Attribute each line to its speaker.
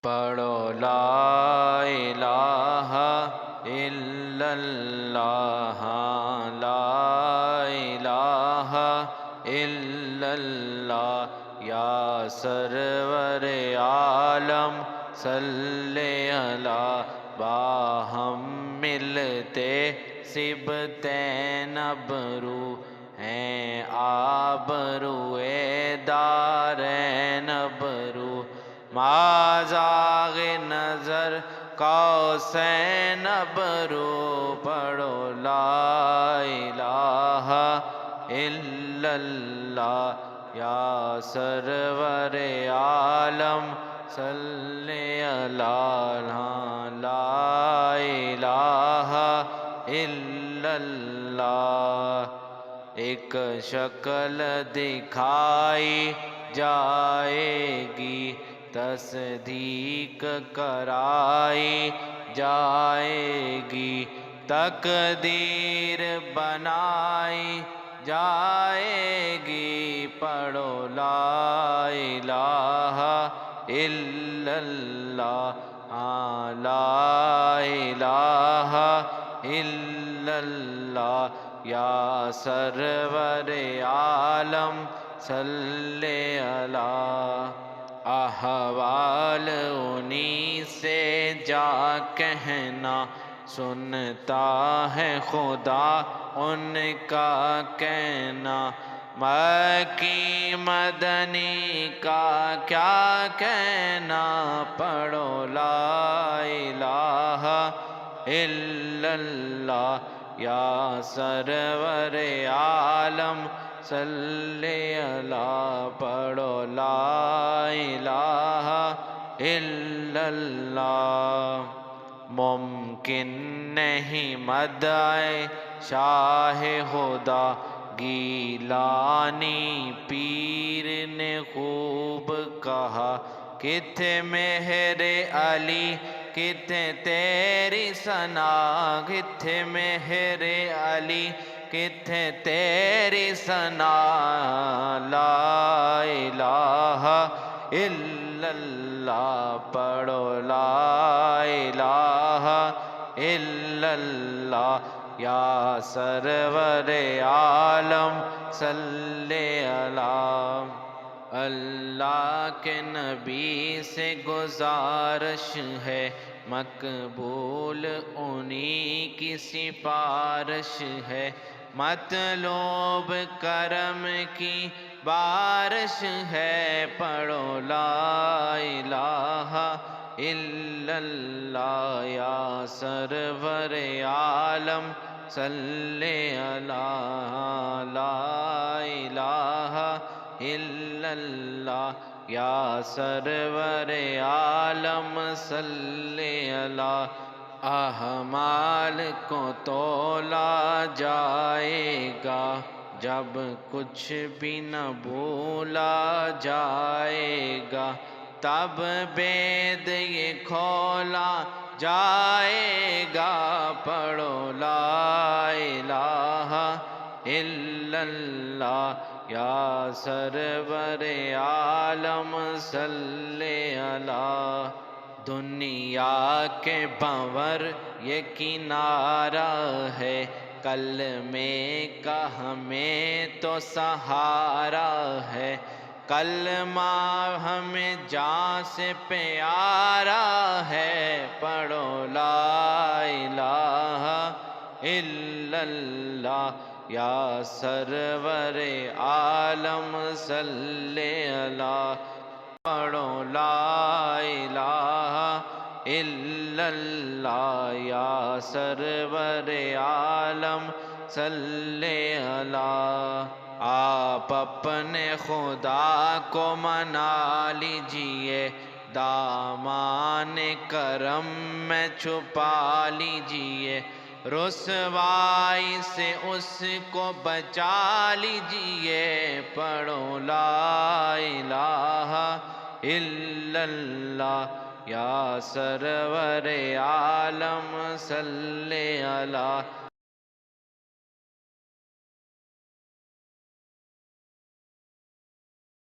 Speaker 1: پڑھو لا الہ الا اللہ، لا الہ الا اللہ، یا سرور عالم صلی علی، باہم ملتے سبتین ابرو ہیں، آبروئے دارین ابرو، ما زاغ نظر قوسین ابرو، پڑھو لا الہ الا اللہ، یا سرور عالم صلی علی، لا الہ الا اللہ۔ ایک شکل دکھائی جائے گی، تصدیق کرائی جائے گی، تقدیر بنائی جائے گی، پڑھو لا الہ الا اللہ، لا الہ الا اللہ، یا سرور عالم صلی علی۔ احوال انہی سے جا کہنا، سنتا ہے خدا ان کا کہنا، مکی مدنی کا کیا کہنا، پڑھو لا الہ الا اللہ، یا سرور عالم صلی علی، پڑھو لا الہ الا اللہ۔ ممکن نہیں مدح شاہ خدا، گیلانی پیر نے خوب کہا، کتھے مہر علی کتھے تیری ثنا، کتھے مہر علی کتھے تیری ثنا، لا الہ الا اللہ، پڑھو لا الہ الا اللہ، یا سرور عالم صلی علی۔ اللہ کے نبی سے گزارش ہے، مقبول انہی کی سفارش ہے، مطلوب کرم کی بارش ہے، پڑھو لا الہ الا اللہ، یا سرور عالم صلی علی، لا الہ الا اللہ، یا سرور عالم صلی علی۔ احمال کو تولا جائے گا، جب کچھ بھی نہ بھولا جائے گا، تب بید یہ کھولا جائے گا، پڑھو لا الہ الا اللہ، یا سرور عالم صلی علی۔ دنیا کے بھنور یہ کنارہ ہے، کلمے کا ہمیں تو سہارا ہے، کلمہ ہمیں جان سے پیارا ہے، پڑھو لا الہ الا اللہ، یا سرور عالم صلی علی، پڑھو لا الہ الا اللہ، یا سرور عالم صلی علی۔ آپ اپنے خدا کو منا لیجئے، دامان کرم میں چھپا لیجئے، رسوائی سے اس کو بچا لیجئے، پڑھو لا الہ الا اللہ، یا سرور عالم صلی علی۔